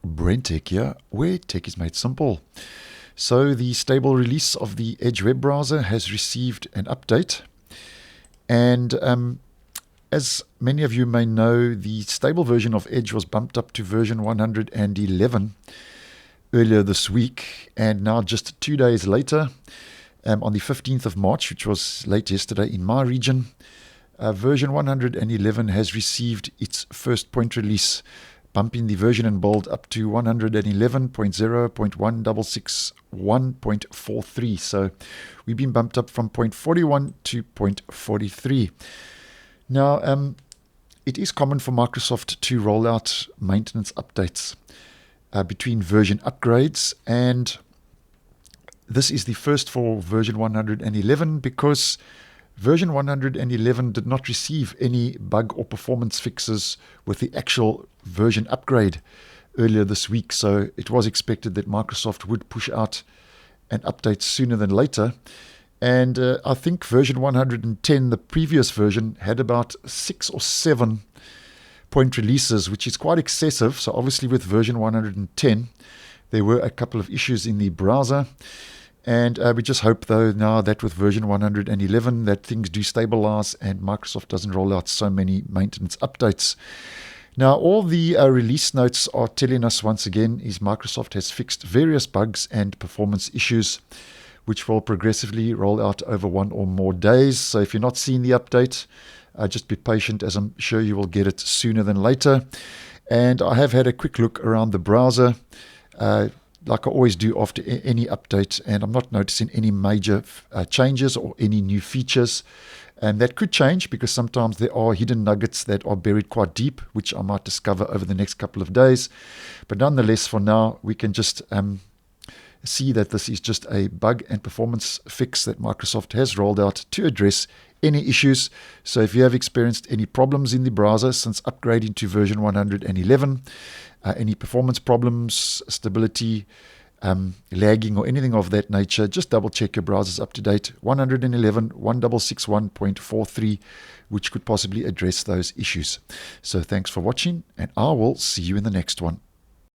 BrenTech here, where tech is made simple. So the stable release of the Edge web browser has received an update, and as many of you may know, the stable version of Edge was bumped up to version 111 earlier this week, and now just 2 days later, on the 15th of March, which was late yesterday in my region, version 111 has received its first point release, bumping the version and build up to 111.0.166.1.43. So we've been bumped up from 0.41 to 0.43. Now, it is common for Microsoft to roll out maintenance updates between version upgrades, and this is the first for version 111 because version 111 did not receive any bug or performance fixes with the actual version upgrade earlier this week. So it was expected that Microsoft would push out an update sooner than later. And I think version 110, the previous version, had about 6 or 7 point releases, which is quite excessive. So obviously with version 110, there were a couple of issues in the browser. And we just hope, though, now that with version 111, that things do stabilize and Microsoft doesn't roll out so many maintenance updates. Now, all the release notes are telling us once again is Microsoft has fixed various bugs and performance issues, which will progressively roll out over 1 or more days. So if you're not seeing the update, just be patient, as I'm sure you will get it sooner than later. And I have had a quick look around the browser, like I always do after any update, and I'm not noticing any major changes or any new features. And that could change because sometimes there are hidden nuggets that are buried quite deep, which I might discover over the next couple of days. But nonetheless, for now, we can just see that this is just a bug and performance fix that Microsoft has rolled out to address any issues. So if you have experienced any problems in the browser since upgrading to version 111, any performance problems, stability, lagging, or anything of that nature, just double check your browser's up to date 111.166.1.43, which could possibly address those issues. So thanks for watching, and I will see you in the next one.